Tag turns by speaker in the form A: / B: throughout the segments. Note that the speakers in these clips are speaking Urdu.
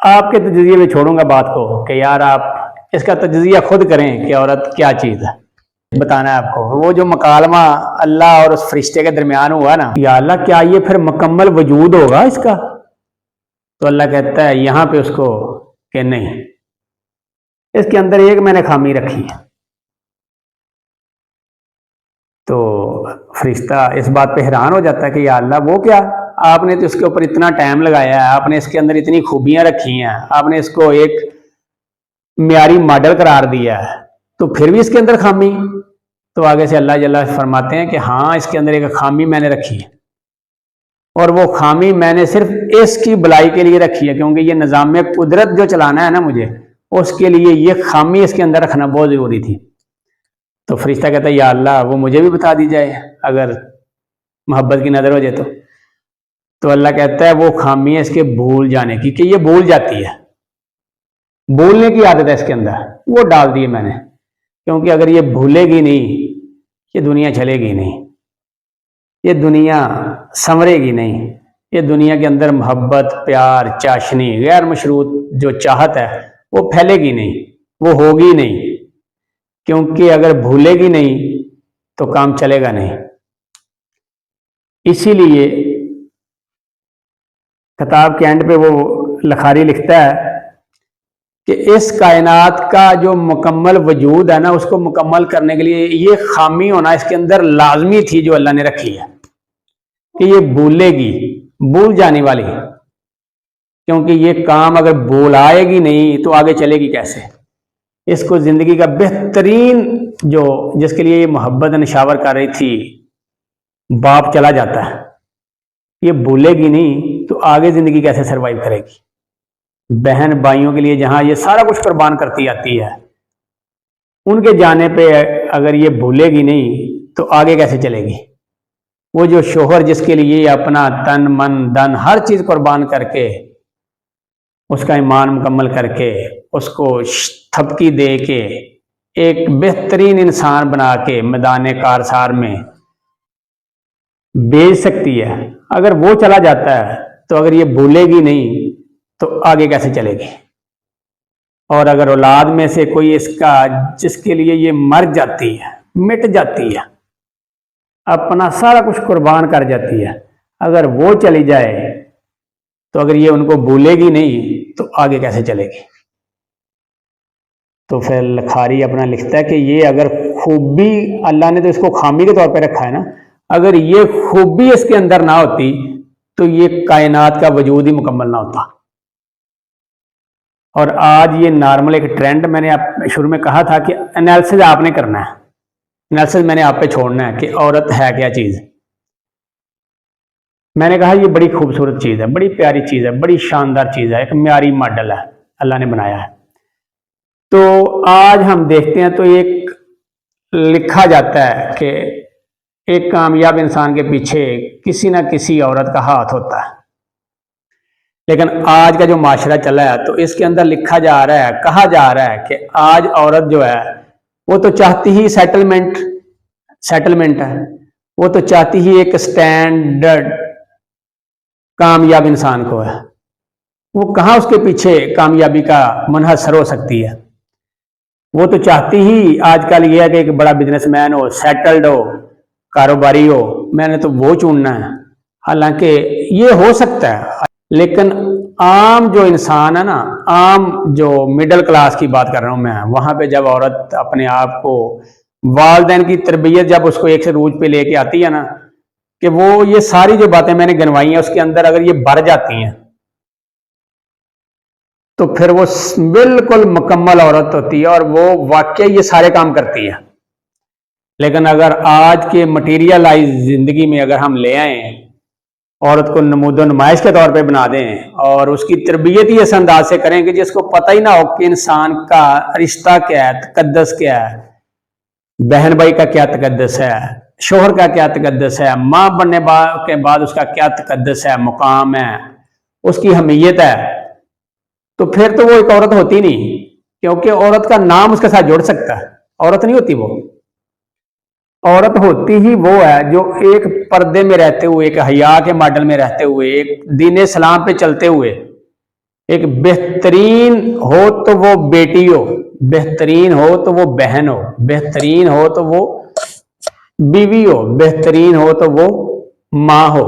A: آپ کے تجزیے میں چھوڑوں گا بات کو کہ یار آپ اس کا تجزیہ خود کریں کہ عورت کیا چیز ہے۔ بتانا ہے آپ کو وہ جو مکالمہ اللہ اور اس فرشتے کے درمیان ہوا نا، یا اللہ کیا یہ پھر مکمل وجود ہوگا اس کا؟ تو اللہ کہتا ہے یہاں پہ اس کو کہ نہیں، اس کے اندر ایک میں نے خامی رکھی ہے۔ تو فرشتہ اس بات پہ حیران ہو جاتا ہے کہ یا اللہ وہ کیا؟ آپ نے تو اس کے اوپر اتنا ٹائم لگایا ہے، آپ نے اس کے اندر اتنی خوبیاں رکھی ہیں، آپ نے اس کو ایک معیاری ماڈل قرار دیا ہے، تو پھر بھی اس کے اندر خامی؟ تو آگے سے اللہ جل فرماتے ہیں کہ ہاں اس کے اندر ایک خامی میں نے رکھی ہے، اور وہ خامی میں نے صرف اس کی بلائی کے لیے رکھی ہے، کیونکہ یہ نظام قدرت جو چلانا ہے نا مجھے، اس کے لیے یہ خامی اس کے اندر رکھنا بہت ضروری تھی۔ تو فرشتہ کہتا ہے یا اللہ وہ مجھے بھی بتا دی جائے اگر محبت کی نظر ہو جائے تو اللہ کہتا ہے وہ خامی ہے اس کے بھول جانے کی، کہ یہ بھول جاتی ہے، بھولنے کی عادت ہے اس کے اندر، وہ ڈال دی ہے میں نے، کیونکہ اگر یہ بھولے گی نہیں یہ دنیا چلے گی نہیں، یہ دنیا سنورے گی نہیں، یہ دنیا کے اندر محبت، پیار، چاشنی، غیر مشروط جو چاہت ہے وہ پھیلے گی نہیں، وہ ہوگی نہیں، کیونکہ اگر بھولے گی نہیں تو کام چلے گا نہیں۔ اسی لیے کتاب کے اینڈ پہ وہ لکھاری لکھتا ہے کہ اس کائنات کا جو مکمل وجود ہے نا، اس کو مکمل کرنے کے لیے یہ خامی ہونا اس کے اندر لازمی تھی جو اللہ نے رکھی ہے، کہ یہ بھولے گی، بھول جانے والی، کیونکہ یہ کام اگر بھولائے گی نہیں تو آگے چلے گی کیسے؟ اس کو زندگی کا بہترین جو جس کے لیے یہ محبت نشاور کر رہی تھی باپ چلا جاتا ہے، یہ بھولے گی نہیں تو آگے زندگی کیسے سروائیو کرے گی؟ بہن بھائیوں کے لیے جہاں یہ سارا کچھ قربان کرتی آتی ہے، ان کے جانے پہ اگر یہ بھولے گی نہیں تو آگے کیسے چلے گی؟ وہ جو شوہر جس کے لیے اپنا تن من دن ہر چیز قربان کر کے اس کا ایمان مکمل کر کے اس کو تھپکی دے کے ایک بہترین انسان بنا کے میدان کارسار میں بیچ سکتی ہے، اگر وہ چلا جاتا ہے تو اگر یہ بھولے گی نہیں تو آگے کیسے چلے گی؟ اور اگر اولاد میں سے کوئی اس کا جس کے لیے یہ مر جاتی ہے، مٹ جاتی ہے، اپنا سارا کچھ قربان کر جاتی ہے، اگر وہ چلی جائے تو اگر یہ ان کو بھولے گی نہیں تو آگے کیسے چلے گی؟ تو پھر لکھاری اپنا لکھتا ہے کہ یہ اگر خوبی اللہ نے تو اس کو خامی کے طور پہ رکھا ہے نا، اگر یہ خوبی اس کے اندر نہ ہوتی تو یہ کائنات کا وجود ہی مکمل نہ ہوتا۔ اور آج یہ نارمل ایک ٹرینڈ، میں نے شروع میں کہا تھا کہ انالیسس آپ نے کرنا ہے، انالیسس میں نے آپ پہ چھوڑنا ہے کہ عورت ہے کیا چیز۔ میں نے کہا یہ بڑی خوبصورت چیز ہے، بڑی پیاری چیز ہے، بڑی شاندار چیز ہے، ایک معیاری ماڈل ہے اللہ نے بنایا ہے۔ تو آج ہم دیکھتے ہیں تو ایک لکھا جاتا ہے کہ ایک کامیاب انسان کے پیچھے کسی نہ کسی عورت کا ہاتھ ہوتا ہے، لیکن آج کا جو معاشرہ چلا ہے تو اس کے اندر لکھا جا رہا ہے، کہا جا رہا ہے کہ آج عورت جو ہے وہ تو چاہتی ہی سیٹلمنٹ ہے، وہ تو چاہتی ہی ایک سٹینڈرڈ کامیاب انسان کو ہے، وہ کہاں اس کے پیچھے کامیابی کا منحصر ہو سکتی ہے؟ وہ تو چاہتی ہی آج کل یہ ہے کہ ایک بڑا بزنس مین ہو، سیٹلڈ ہو، کاروباری ہو، میں نے تو وہ چننا ہے۔ حالانکہ یہ ہو سکتا ہے، لیکن عام جو انسان ہے نا، عام جو مڈل کلاس کی بات کر رہا ہوں میں، وہاں پہ جب عورت اپنے آپ کو والدین کی تربیت جب اس کو ایک سے روج پہ لے کے آتی ہے نا، کہ وہ یہ ساری جو باتیں میں نے گنوائی ہیں اس کے اندر اگر یہ بھر جاتی ہیں تو پھر وہ بالکل مکمل عورت ہوتی ہے اور وہ واقعی یہ سارے کام کرتی ہے۔ لیکن اگر آج کے مٹیریلائز زندگی میں اگر ہم لے آئیں، عورت کو نمود و نمائش کے طور پہ بنا دیں اور اس کی تربیت ہی اس انداز سے کریں کہ جس کو پتہ ہی نہ ہو کہ انسان کا رشتہ کیا ہے، تقدس کیا ہے، بہن بھائی کا کیا تقدس ہے، شوہر کا کیا تقدس ہے، ماں بننے کے بعد اس کا کیا تقدس ہے، مقام ہے، اس کی اہمیت ہے، تو پھر تو وہ ایک عورت ہوتی نہیں، کیونکہ عورت کا نام اس کے ساتھ جوڑ سکتا ہے، عورت نہیں ہوتی وہ۔ عورت ہوتی ہی وہ ہے جو ایک پردے میں رہتے ہوئے، ایک حیا کے ماڈل میں رہتے ہوئے، ایک دین اسلام پہ چلتے ہوئے ایک بہترین ہو تو وہ بیٹی ہو، بہترین ہو تو وہ بہن ہو، بہترین ہو تو وہ بیوی ہو، بہترین ہو تو وہ ماں ہو،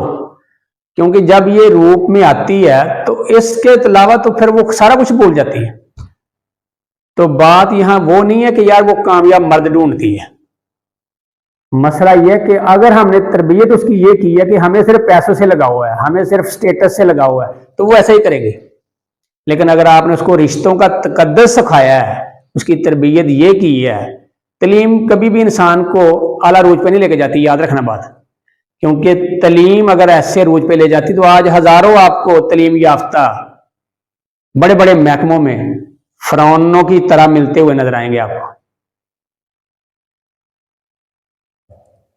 A: کیونکہ جب یہ روپ میں آتی ہے تو اس کے علاوہ تو پھر وہ سارا کچھ بھول جاتی ہے۔ تو بات یہاں وہ نہیں ہے کہ یار وہ کامیاب مرد ڈھونڈتی ہے، مسئلہ یہ کہ اگر ہم نے تربیت اس کی یہ کی ہے کہ ہمیں صرف پیسوں سے لگا ہوا ہے، ہمیں صرف سٹیٹس سے لگا ہوا ہے، تو وہ ایسا ہی کرے گی۔ لیکن اگر آپ نے اس کو رشتوں کا تقدس سکھایا ہے، اس کی تربیت یہ کی ہے، تعلیم کبھی بھی انسان کو اعلیٰ عروج پہ نہیں لے کے جاتی، یاد رکھنا بات، کیونکہ تعلیم اگر ایسے عروج پہ لے جاتی تو آج ہزاروں آپ کو تعلیم یافتہ بڑے بڑے محکموں میں فرعونوں کی طرح ملتے ہوئے نظر آئیں گے آپ کو۔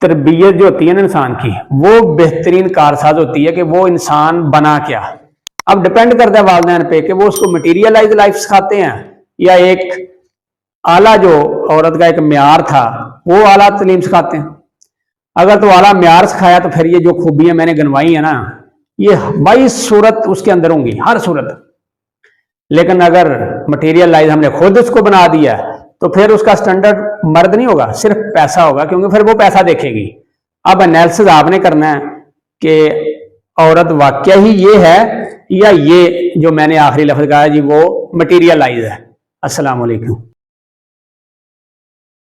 A: تربیت جو ہوتی ہے نا انسان کی، وہ بہترین کارساز ہوتی ہے کہ وہ انسان بنا کیا۔ اب ڈپینڈ کرتا ہے والدین پہ کہ وہ اس کو مٹیریلائز لائف سکھاتے ہیں یا ایک اعلیٰ جو عورت کا ایک معیار تھا وہ اعلیٰ تعلیم سکھاتے ہیں۔ اگر تو اعلیٰ معیار سکھایا تو پھر یہ جو خوبیاں میں نے گنوائی ہیں نا، یہ 22 صورت اس کے اندر ہوں گی، ہر صورت۔ لیکن اگر مٹیریل لائز ہم نے خود اس کو بنا دیا تو پھر اس کا سٹینڈرڈ مرد نہیں ہوگا، صرف پیسہ ہوگا، کیونکہ پھر وہ پیسہ دیکھے گی۔ اب انالیسس آپ نے کرنا ہے کہ عورت واقعہ ہی یہ ہے یا یہ جو میں نے آخری لفظ کہا جی وہ مٹیریل لائز ہے۔ السلام علیکم۔